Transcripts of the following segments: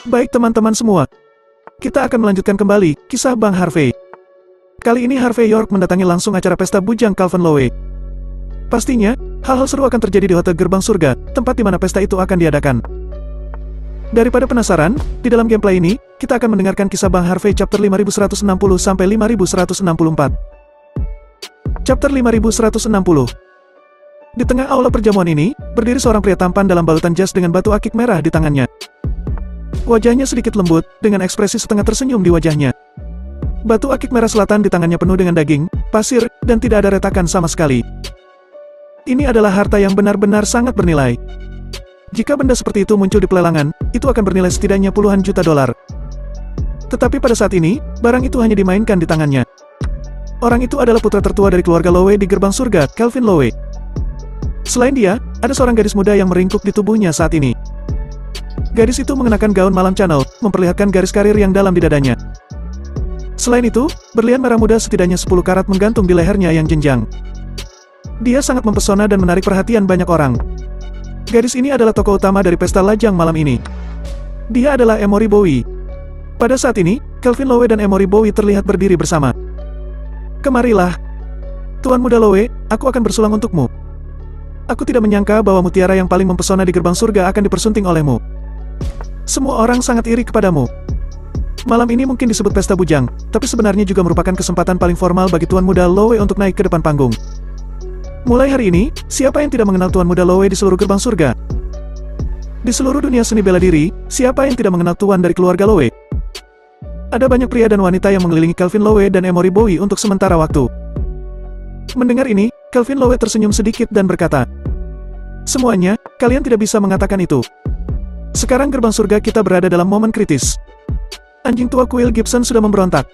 Baik teman-teman semua, kita akan melanjutkan kembali kisah Bang Harvey. Kali ini Harvey York mendatangi langsung acara pesta bujang Calvin Lowe. Pastinya, hal-hal seru akan terjadi di Hotel Gerbang Surga, tempat di mana pesta itu akan diadakan. Daripada penasaran, di dalam gameplay ini, kita akan mendengarkan kisah Bang Harvey chapter 5160 sampai 5164. Chapter 5160. Di tengah aula perjamuan ini, berdiri seorang pria tampan dalam balutan jas dengan batu akik merah di tangannya. Wajahnya sedikit lembut, dengan ekspresi setengah tersenyum di wajahnya. Batu akik merah selatan di tangannya penuh dengan daging, pasir, dan tidak ada retakan sama sekali. Ini adalah harta yang benar-benar sangat bernilai. Jika benda seperti itu muncul di pelelangan, itu akan bernilai setidaknya puluhan juta dolar. Tetapi pada saat ini, barang itu hanya dimainkan di tangannya. Orang itu adalah putra tertua dari keluarga Lowe di Gerbang Surga, Calvin Lowe. Selain dia, ada seorang gadis muda yang meringkuk di tubuhnya saat ini. Gadis itu mengenakan gaun malam Chanel, memperlihatkan garis karir yang dalam di dadanya. Selain itu, berlian merah muda setidaknya 10 karat menggantung di lehernya yang jenjang. Dia sangat mempesona dan menarik perhatian banyak orang. Gadis ini adalah tokoh utama dari pesta lajang malam ini. Dia adalah Emory Bowie. Pada saat ini, Calvin Lowe dan Emory Bowie terlihat berdiri bersama. Kemarilah. Tuan Muda Lowe, aku akan bersulang untukmu. Aku tidak menyangka bahwa mutiara yang paling mempesona di Gerbang Surga akan dipersunting olehmu. Semua orang sangat iri kepadamu. Malam ini mungkin disebut pesta bujang, tapi sebenarnya juga merupakan kesempatan paling formal bagi Tuan Muda Lowe untuk naik ke depan panggung. Mulai hari ini, siapa yang tidak mengenal Tuan Muda Lowe di seluruh Gerbang Surga? Di seluruh dunia seni bela diri, siapa yang tidak mengenal Tuan dari keluarga Lowe? Ada banyak pria dan wanita yang mengelilingi Calvin Lowe dan Emory Bowie untuk sementara waktu. Mendengar ini, Calvin Lowe tersenyum sedikit dan berkata, "Semuanya, kalian tidak bisa mengatakan itu. Sekarang Gerbang Surga kita berada dalam momen kritis. Anjing tua Quill Gibson sudah memberontak.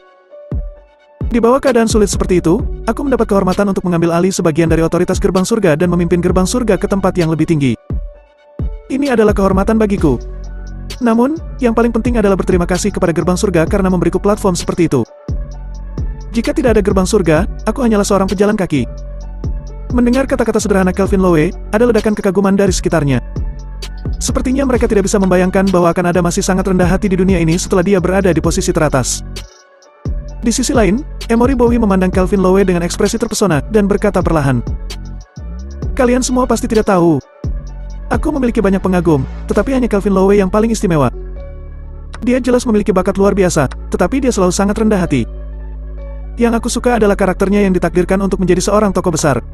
Di bawah keadaan sulit seperti itu, aku mendapat kehormatan untuk mengambil alih sebagian dari otoritas Gerbang Surga dan memimpin Gerbang Surga ke tempat yang lebih tinggi. Ini adalah kehormatan bagiku. Namun, yang paling penting adalah berterima kasih kepada Gerbang Surga karena memberiku platform seperti itu. Jika tidak ada Gerbang Surga, aku hanyalah seorang pejalan kaki." Mendengar kata-kata sederhana Calvin Lowe, ada ledakan kekaguman dari sekitarnya. Sepertinya mereka tidak bisa membayangkan bahwa akan ada masih sangat rendah hati di dunia ini setelah dia berada di posisi teratas. Di sisi lain, Emory Bowie memandang Calvin Lowe dengan ekspresi terpesona dan berkata perlahan, "Kalian semua pasti tidak tahu. Aku memiliki banyak pengagum, tetapi hanya Calvin Lowe yang paling istimewa. Dia jelas memiliki bakat luar biasa, tetapi dia selalu sangat rendah hati. Yang aku suka adalah karakternya yang ditakdirkan untuk menjadi seorang tokoh besar."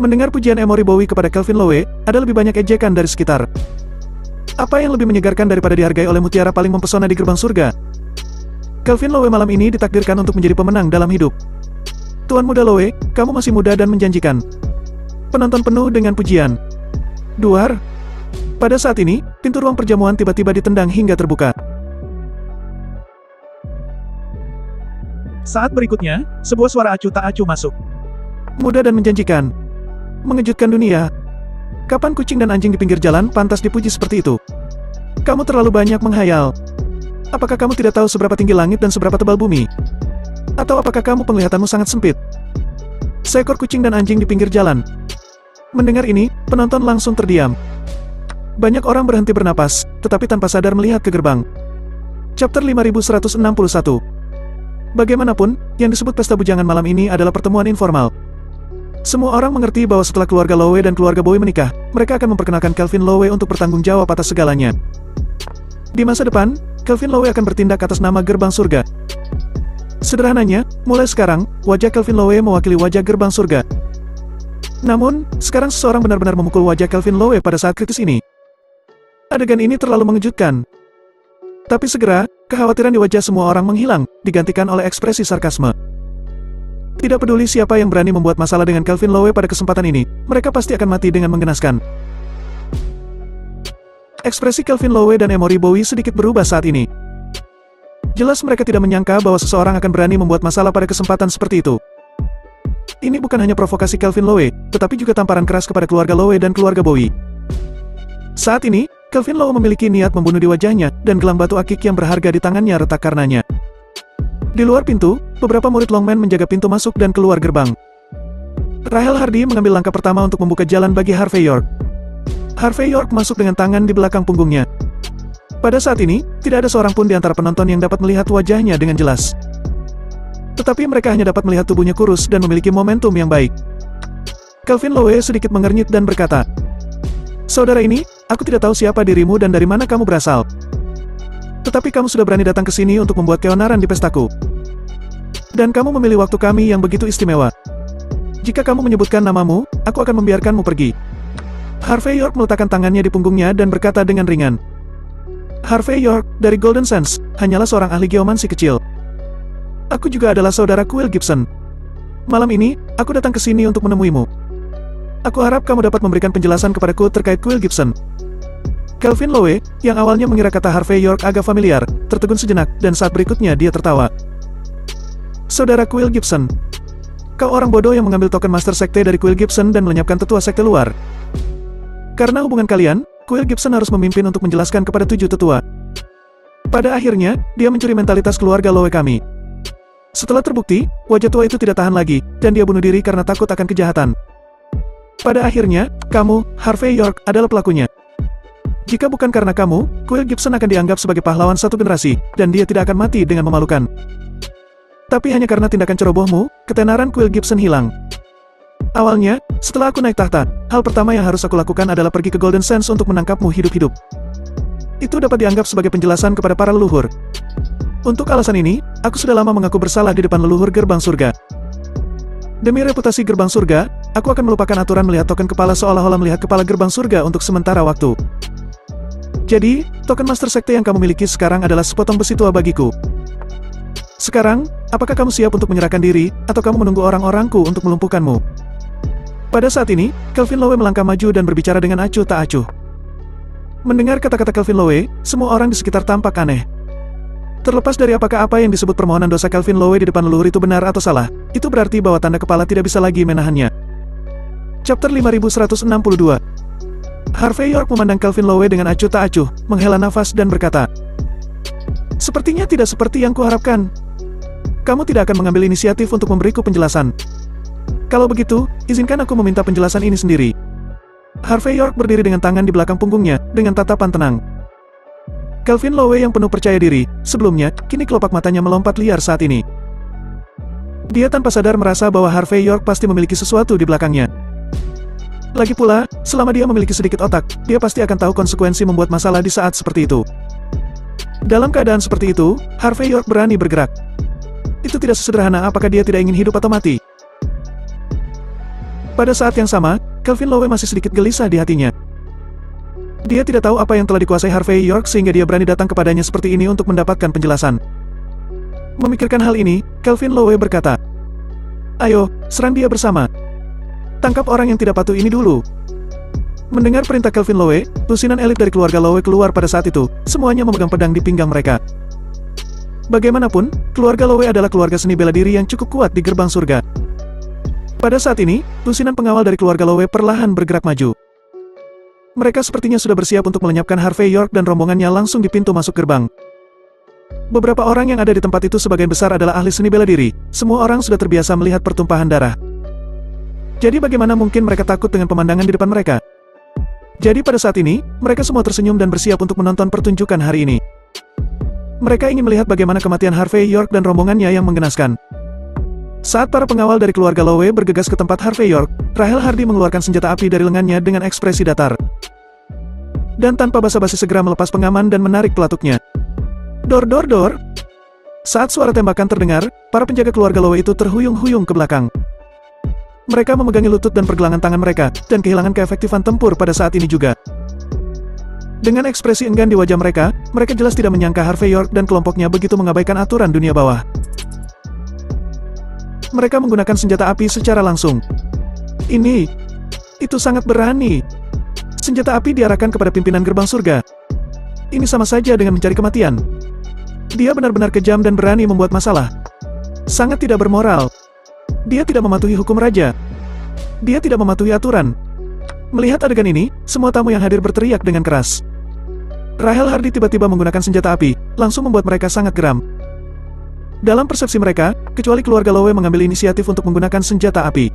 Mendengar pujian Emory Bowie kepada Calvin Lowe, ada lebih banyak ejekan dari sekitar. Apa yang lebih menyegarkan daripada dihargai oleh mutiara paling mempesona di Gerbang Surga? Calvin Lowe malam ini ditakdirkan untuk menjadi pemenang dalam hidup. Tuan Muda Lowe, kamu masih muda dan menjanjikan. Penonton penuh dengan pujian. Duar. Pada saat ini, pintu ruang perjamuan tiba-tiba ditendang hingga terbuka. Saat berikutnya, sebuah suara acuh tak acuh masuk. Muda dan menjanjikan. Mengejutkan dunia. Kapan kucing dan anjing di pinggir jalan pantas dipuji seperti itu? Kamu terlalu banyak menghayal. Apakah kamu tidak tahu seberapa tinggi langit dan seberapa tebal bumi? Atau apakah kamu penglihatanmu sangat sempit? Seekor kucing dan anjing di pinggir jalan. Mendengar ini, penonton langsung terdiam. Banyak orang berhenti bernapas, tetapi tanpa sadar melihat ke gerbang. Chapter 5161. Bagaimanapun, yang disebut pesta bujangan malam ini adalah pertemuan informal. Semua orang mengerti bahwa setelah keluarga Lowe dan keluarga Bowie menikah, mereka akan memperkenalkan Calvin Lowe untuk bertanggung jawab atas segalanya. Di masa depan, Calvin Lowe akan bertindak atas nama Gerbang Surga. Sederhananya, mulai sekarang, wajah Calvin Lowe mewakili wajah Gerbang Surga. Namun, sekarang seseorang benar-benar memukul wajah Calvin Lowe pada saat kritis ini. Adegan ini terlalu mengejutkan. Tapi segera, kekhawatiran di wajah semua orang menghilang, digantikan oleh ekspresi sarkasme. Tidak peduli siapa yang berani membuat masalah dengan Calvin Lowe pada kesempatan ini, mereka pasti akan mati dengan menggenaskan. Ekspresi Calvin Lowe dan Emory Bowie sedikit berubah saat ini. Jelas mereka tidak menyangka bahwa seseorang akan berani membuat masalah pada kesempatan seperti itu. Ini bukan hanya provokasi Calvin Lowe, tetapi juga tamparan keras kepada keluarga Lowe dan keluarga Bowie. Saat ini, Calvin Lowe memiliki niat membunuh di wajahnya, dan gelang batu akik yang berharga di tangannya retak karenanya. Di luar pintu, beberapa murid Longman menjaga pintu masuk dan keluar gerbang. Rahel Hardy mengambil langkah pertama untuk membuka jalan bagi Harvey York. Harvey York masuk dengan tangan di belakang punggungnya. Pada saat ini, tidak ada seorang pun di antara penonton yang dapat melihat wajahnya dengan jelas. Tetapi mereka hanya dapat melihat tubuhnya kurus dan memiliki momentum yang baik. Calvin Lowe sedikit mengernyit dan berkata, "Saudara ini, aku tidak tahu siapa dirimu dan dari mana kamu berasal. Tetapi kamu sudah berani datang ke sini untuk membuat keonaran di pestaku. Dan kamu memilih waktu kami yang begitu istimewa. Jika kamu menyebutkan namamu, aku akan membiarkanmu pergi." Harvey York meletakkan tangannya di punggungnya dan berkata dengan ringan, "Harvey York, dari Golden Sands, hanyalah seorang ahli geomansi kecil. Aku juga adalah saudara Quill Gibson. Malam ini, aku datang ke sini untuk menemuimu. Aku harap kamu dapat memberikan penjelasan kepadaku terkait Quill Gibson." Calvin Lowe, yang awalnya mengira kata Harvey York agak familiar, tertegun sejenak, dan saat berikutnya dia tertawa. "Saudara Quill Gibson, kau orang bodoh yang mengambil token Master Sekte dari Quill Gibson dan melenyapkan tetua sekte luar. Karena hubungan kalian, Quill Gibson harus memimpin untuk menjelaskan kepada 7 tetua. Pada akhirnya, dia mencuri mentalitas keluarga Lowe kami. Setelah terbukti, wajah tua itu tidak tahan lagi, dan dia bunuh diri karena takut akan kejahatan. Pada akhirnya, kamu, Harvey York, adalah pelakunya. Jika bukan karena kamu, Quill Gibson akan dianggap sebagai pahlawan satu generasi, dan dia tidak akan mati dengan memalukan. Tapi hanya karena tindakan cerobohmu, ketenaran Quill Gibson hilang. Awalnya, setelah aku naik tahta, hal pertama yang harus aku lakukan adalah pergi ke Golden Sands untuk menangkapmu hidup-hidup. Itu dapat dianggap sebagai penjelasan kepada para leluhur. Untuk alasan ini, aku sudah lama mengaku bersalah di depan leluhur gerbang surga. Demi reputasi gerbang surga, aku akan melupakan aturan melihat token kepala seolah-olah melihat kepala gerbang surga untuk sementara waktu. Jadi, token Master Sekte yang kamu miliki sekarang adalah sepotong besi tua bagiku. Sekarang, apakah kamu siap untuk menyerahkan diri, atau kamu menunggu orang-orangku untuk melumpuhkanmu?" Pada saat ini, Calvin Lowe melangkah maju dan berbicara dengan acuh tak acuh. Mendengar kata-kata Calvin Lowe, semua orang di sekitar tampak aneh. Terlepas dari apakah apa yang disebut permohonan dosa Calvin Lowe di depan leluhur itu benar atau salah, itu berarti bahwa tanda kepala tidak bisa lagi menahannya. Chapter 5162. Harvey York memandang Calvin Lowe dengan acuh tak acuh, menghela nafas dan berkata, "Sepertinya tidak seperti yang kuharapkan. Kamu tidak akan mengambil inisiatif untuk memberiku penjelasan. Kalau begitu, izinkan aku meminta penjelasan ini sendiri." Harvey York berdiri dengan tangan di belakang punggungnya, dengan tatapan tenang. Calvin Lowe yang penuh percaya diri, sebelumnya, kini kelopak matanya melompat liar saat ini. Dia tanpa sadar merasa bahwa Harvey York pasti memiliki sesuatu di belakangnya. Lagi pula, selama dia memiliki sedikit otak, dia pasti akan tahu konsekuensi membuat masalah di saat seperti itu. Dalam keadaan seperti itu, Harvey York berani bergerak. Itu tidak sesederhana apakah dia tidak ingin hidup atau mati. Pada saat yang sama, Calvin Lowe masih sedikit gelisah di hatinya. Dia tidak tahu apa yang telah dikuasai Harvey York sehingga dia berani datang kepadanya seperti ini untuk mendapatkan penjelasan. Memikirkan hal ini, Calvin Lowe berkata, "Ayo, serang dia bersama. Tangkap orang yang tidak patuh ini dulu." Mendengar perintah Calvin Lowe, lusinan elit dari keluarga Lowe keluar pada saat itu, semuanya memegang pedang di pinggang mereka. Bagaimanapun, keluarga Lowe adalah keluarga seni bela diri yang cukup kuat di gerbang surga. Pada saat ini, lusinan pengawal dari keluarga Lowe perlahan bergerak maju. Mereka sepertinya sudah bersiap untuk melenyapkan Harvey York dan rombongannya langsung di pintu masuk gerbang. Beberapa orang yang ada di tempat itu sebagian besar adalah ahli seni bela diri, semua orang sudah terbiasa melihat pertumpahan darah. Jadi bagaimana mungkin mereka takut dengan pemandangan di depan mereka? Jadi pada saat ini, mereka semua tersenyum dan bersiap untuk menonton pertunjukan hari ini. Mereka ingin melihat bagaimana kematian Harvey York dan rombongannya yang menggenaskan. Saat para pengawal dari keluarga Lowe bergegas ke tempat Harvey York, Rahel Hardy mengeluarkan senjata api dari lengannya dengan ekspresi datar. Dan tanpa basa-basi segera melepas pengaman dan menarik pelatuknya. Dor dor dor. Saat suara tembakan terdengar, para penjaga keluarga Lowe itu terhuyung-huyung ke belakang. Mereka memegangi lutut dan pergelangan tangan mereka, dan kehilangan keefektifan tempur pada saat ini juga. Dengan ekspresi enggan di wajah mereka jelas tidak menyangka Harvey York dan kelompoknya begitu mengabaikan aturan dunia bawah. Mereka menggunakan senjata api secara langsung. Itu sangat berani. Senjata api diarahkan kepada pimpinan gerbang surga. Ini sama saja dengan mencari kematian. Dia benar-benar kejam dan berani membuat masalah. Sangat tidak bermoral. Dia tidak mematuhi hukum raja. Dia tidak mematuhi aturan. Melihat adegan ini, semua tamu yang hadir berteriak dengan keras. Rahel Hardy tiba-tiba menggunakan senjata api, langsung membuat mereka sangat geram. Dalam persepsi mereka, kecuali keluarga Lowe mengambil inisiatif untuk menggunakan senjata api.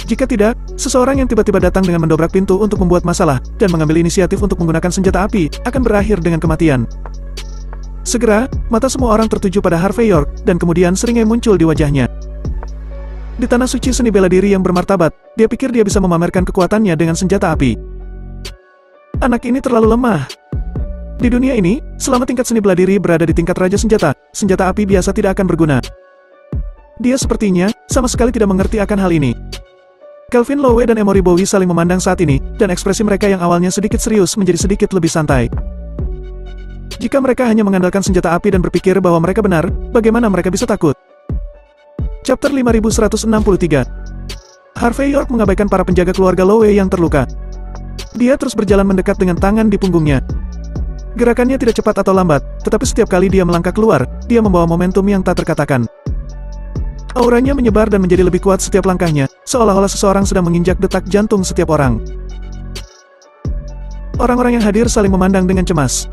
Jika tidak, seseorang yang tiba-tiba datang dengan mendobrak pintu untuk membuat masalah, dan mengambil inisiatif untuk menggunakan senjata api, akan berakhir dengan kematian. Segera, mata semua orang tertuju pada Harvey York, dan kemudian seringai muncul di wajahnya. Di tanah suci seni bela diri yang bermartabat, dia pikir dia bisa memamerkan kekuatannya dengan senjata api. Anak ini terlalu lemah. Di dunia ini, selama tingkat seni bela diri berada di tingkat raja senjata api biasa tidak akan berguna. Dia sepertinya sama sekali tidak mengerti akan hal ini. Calvin Lowe dan Emory Bowie saling memandang saat ini, dan ekspresi mereka yang awalnya sedikit serius menjadi sedikit lebih santai. Jika mereka hanya mengandalkan senjata api dan berpikir bahwa mereka benar, bagaimana mereka bisa takut? Chapter 5163. Harvey York mengabaikan para penjaga keluarga Lowe yang terluka. Dia terus berjalan mendekat dengan tangan di punggungnya. Gerakannya tidak cepat atau lambat, tetapi setiap kali dia melangkah keluar, dia membawa momentum yang tak terkatakan. Auranya menyebar dan menjadi lebih kuat setiap langkahnya, seolah-olah seseorang sedang menginjak detak jantung setiap orang. Orang-orang yang hadir saling memandang dengan cemas.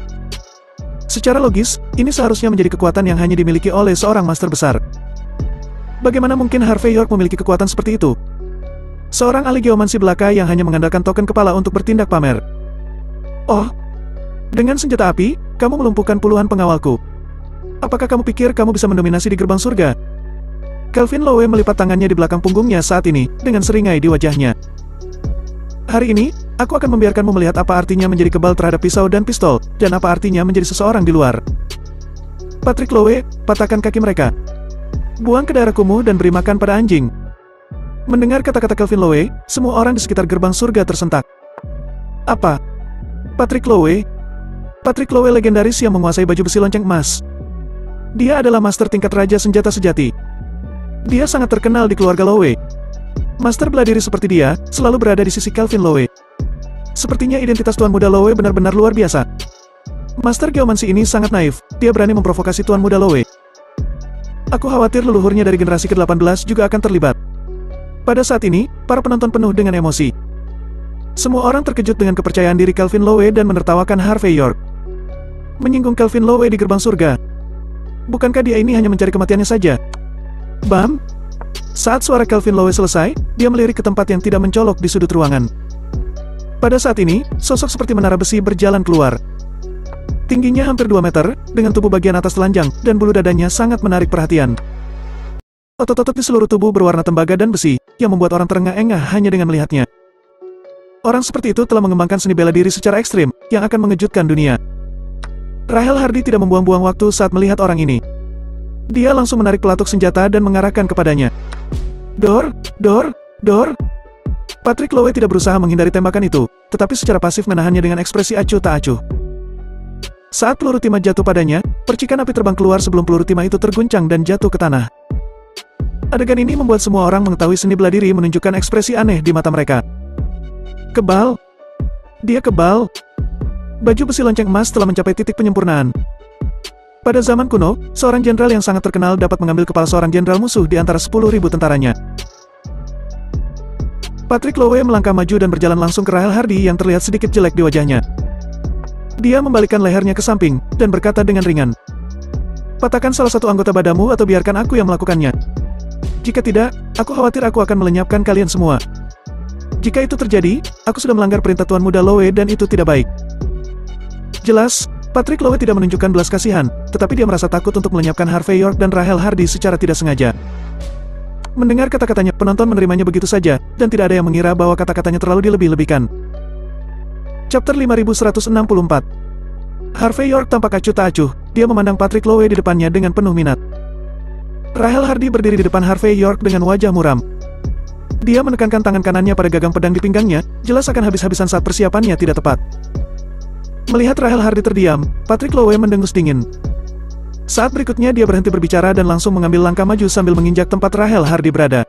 Secara logis, ini seharusnya menjadi kekuatan yang hanya dimiliki oleh seorang master besar. Bagaimana mungkin Harvey York memiliki kekuatan seperti itu? Seorang ahli geomansi belaka yang hanya mengandalkan token kepala untuk bertindak pamer. Oh, dengan senjata api, kamu melumpuhkan puluhan pengawalku. Apakah kamu pikir kamu bisa mendominasi di gerbang surga? Calvin Lowe melipat tangannya di belakang punggungnya saat ini, dengan seringai di wajahnya. Hari ini, aku akan membiarkanmu melihat apa artinya menjadi kebal terhadap pisau dan pistol, dan apa artinya menjadi seseorang di luar. Patrick Lowe, patahkan kaki mereka. Buang ke daerah kumuh dan beri makan pada anjing. Mendengar kata-kata Calvin Lowe, semua orang di sekitar gerbang surga tersentak. Apa? Patrick Lowe? Patrick Lowe legendaris yang menguasai baju besi lonceng emas. Dia adalah master tingkat raja senjata sejati. Dia sangat terkenal di keluarga Lowe. Master bela diri seperti dia, selalu berada di sisi Calvin Lowe. Sepertinya identitas Tuan Muda Lowe benar-benar luar biasa. Master geomansi ini sangat naif, dia berani memprovokasi Tuan Muda Lowe. Aku khawatir leluhurnya dari generasi ke-18 juga akan terlibat. Pada saat ini, para penonton penuh dengan emosi. Semua orang terkejut dengan kepercayaan diri Calvin Lowe dan menertawakan Harvey York. Menyinggung Calvin Lowe di gerbang surga. Bukankah dia ini hanya mencari kematiannya saja? Bam! Saat suara Calvin Lowe selesai, dia melirik ke tempat yang tidak mencolok di sudut ruangan. Pada saat ini, sosok seperti menara besi berjalan keluar. Tingginya hampir 2 meter, dengan tubuh bagian atas telanjang, dan bulu dadanya sangat menarik perhatian. Otot-otot di seluruh tubuh berwarna tembaga dan besi, yang membuat orang terengah-engah hanya dengan melihatnya. Orang seperti itu telah mengembangkan seni bela diri secara ekstrim, yang akan mengejutkan dunia. Rahel Hardy tidak membuang-buang waktu saat melihat orang ini. Dia langsung menarik pelatuk senjata dan mengarahkan kepadanya. Dor. Patrick Lowe tidak berusaha menghindari tembakan itu, tetapi secara pasif menahannya dengan ekspresi acuh tak acuh. Saat peluru timah jatuh padanya, percikan api terbang keluar sebelum peluru timah itu terguncang dan jatuh ke tanah. Adegan ini membuat semua orang mengetahui seni bela diri menunjukkan ekspresi aneh di mata mereka. Kebal. Dia kebal. Baju besi lonceng emas telah mencapai titik penyempurnaan. Pada zaman kuno, seorang jenderal yang sangat terkenal dapat mengambil kepala seorang jenderal musuh di antara 10.000 tentaranya. Patrick Lowe melangkah maju dan berjalan langsung ke Rahel Hardy yang terlihat sedikit jelek di wajahnya. Dia membalikkan lehernya ke samping, dan berkata dengan ringan. Patahkan salah satu anggota badanmu atau biarkan aku yang melakukannya. Jika tidak, aku khawatir aku akan melenyapkan kalian semua. Jika itu terjadi, aku sudah melanggar perintah Tuan Muda Lowe dan itu tidak baik. Jelas, Patrick Lowe tidak menunjukkan belas kasihan, tetapi dia merasa takut untuk melenyapkan Harvey York dan Rahel Hardy secara tidak sengaja. Mendengar kata-katanya, penonton menerimanya begitu saja, dan tidak ada yang mengira bahwa kata-katanya terlalu dilebih-lebihkan. Chapter 5164. Harvey York tampak acuh tak acuh, dia memandang Patrick Lowe di depannya dengan penuh minat. Rahel Hardy berdiri di depan Harvey York dengan wajah muram. Dia menekankan tangan kanannya pada gagang pedang di pinggangnya, jelas akan habis-habisan saat persiapannya tidak tepat. Melihat Rahel Hardy terdiam, Patrick Lowe mendengus dingin. Saat berikutnya dia berhenti berbicara dan langsung mengambil langkah maju sambil menginjak tempat Rahel Hardy berada.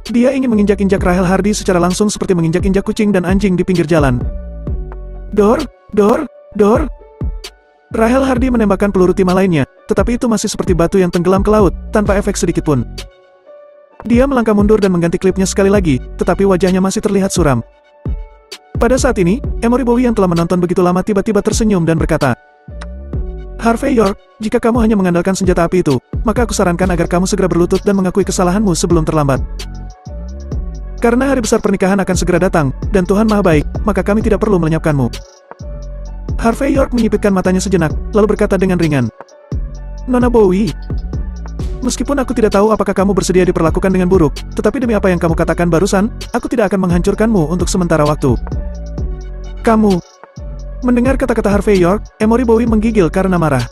Dia ingin menginjak-injak Rahel Hardy secara langsung seperti menginjak-injak kucing dan anjing di pinggir jalan. Dor. Rahel Hardy menembakkan peluru timah lainnya, tetapi itu masih seperti batu yang tenggelam ke laut, tanpa efek sedikitpun. Dia melangkah mundur dan mengganti klipnya sekali lagi, tetapi wajahnya masih terlihat suram. Pada saat ini, Emory Bowie yang telah menonton begitu lama tiba-tiba tersenyum dan berkata, Harvey York, jika kamu hanya mengandalkan senjata api itu, maka aku sarankan agar kamu segera berlutut dan mengakui kesalahanmu sebelum terlambat. Karena hari besar pernikahan akan segera datang, dan Tuhan Maha Baik, maka kami tidak perlu melenyapkanmu. Harvey York menyipitkan matanya sejenak, lalu berkata dengan ringan. Nona Bowie, meskipun aku tidak tahu apakah kamu bersedia diperlakukan dengan buruk, tetapi demi apa yang kamu katakan barusan, aku tidak akan menghancurkanmu untuk sementara waktu. Kamu. Mendengar kata-kata Harvey York, Emory Bowie menggigil karena marah.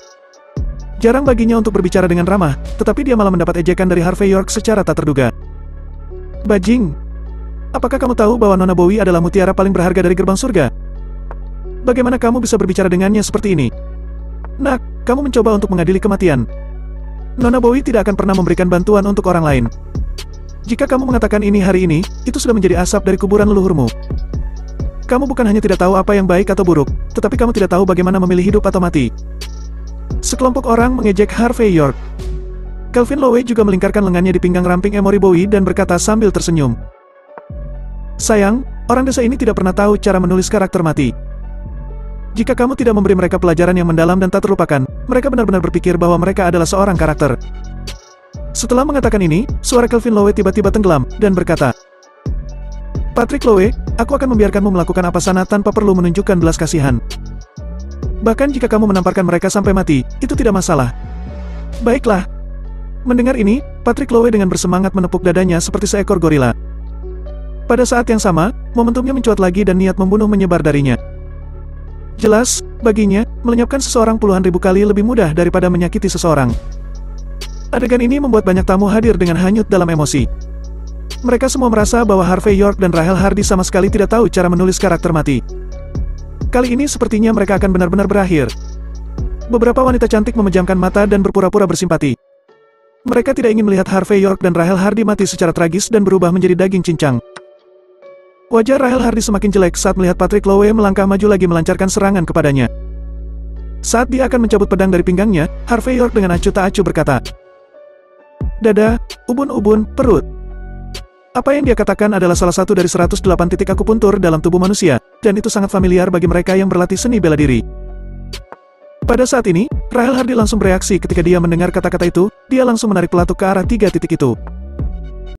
Jarang baginya untuk berbicara dengan ramah, tetapi dia malah mendapat ejekan dari Harvey York secara tak terduga. Bajing. Apakah kamu tahu bahwa Nona Bowie adalah mutiara paling berharga dari gerbang surga? Bagaimana kamu bisa berbicara dengannya seperti ini? Nak, kamu mencoba untuk mengadili kematian. Nona Bowie tidak akan pernah memberikan bantuan untuk orang lain. Jika kamu mengatakan ini hari ini, itu sudah menjadi asap dari kuburan leluhurmu. Kamu bukan hanya tidak tahu apa yang baik atau buruk, tetapi kamu tidak tahu bagaimana memilih hidup atau mati. Sekelompok orang mengejek Harvey York. Calvin Lowe juga melingkarkan lengannya di pinggang ramping Emory Bowie dan berkata sambil tersenyum. Sayang, orang desa ini tidak pernah tahu cara menulis karakter mati. Jika kamu tidak memberi mereka pelajaran yang mendalam dan tak terlupakan, mereka benar-benar berpikir bahwa mereka adalah seorang karakter. Setelah mengatakan ini, suara Calvin Lowe tiba-tiba tenggelam, dan berkata, Patrick Lowe, aku akan membiarkanmu melakukan apa sana tanpa perlu menunjukkan belas kasihan. Bahkan jika kamu menamparkan mereka sampai mati, itu tidak masalah. Baiklah. Mendengar ini, Patrick Lowe dengan bersemangat menepuk dadanya seperti seekor gorila. Pada saat yang sama, momentumnya mencuat lagi dan niat membunuh menyebar darinya. Jelas, baginya, melenyapkan seseorang puluhan ribu kali lebih mudah daripada menyakiti seseorang. Adegan ini membuat banyak tamu hadir dengan hanyut dalam emosi. Mereka semua merasa bahwa Harvey York dan Rahel Hardy sama sekali tidak tahu cara menulis karakter mati. Kali ini sepertinya mereka akan benar-benar berakhir. Beberapa wanita cantik memejamkan mata dan berpura-pura bersimpati. Mereka tidak ingin melihat Harvey York dan Rahel Hardy mati secara tragis dan berubah menjadi daging cincang. Wajah Rahel Hardy semakin jelek saat melihat Patrick Lowe melangkah maju lagi melancarkan serangan kepadanya. Saat dia akan mencabut pedang dari pinggangnya, Harvey York dengan acuh tak acuh berkata, Dada, ubun-ubun, perut. Apa yang dia katakan adalah salah satu dari 108 titik akupuntur dalam tubuh manusia, dan itu sangat familiar bagi mereka yang berlatih seni bela diri. Pada saat ini, Rahel Hardy langsung bereaksi ketika dia mendengar kata-kata itu, dia langsung menarik pelatuk ke arah 3 titik itu.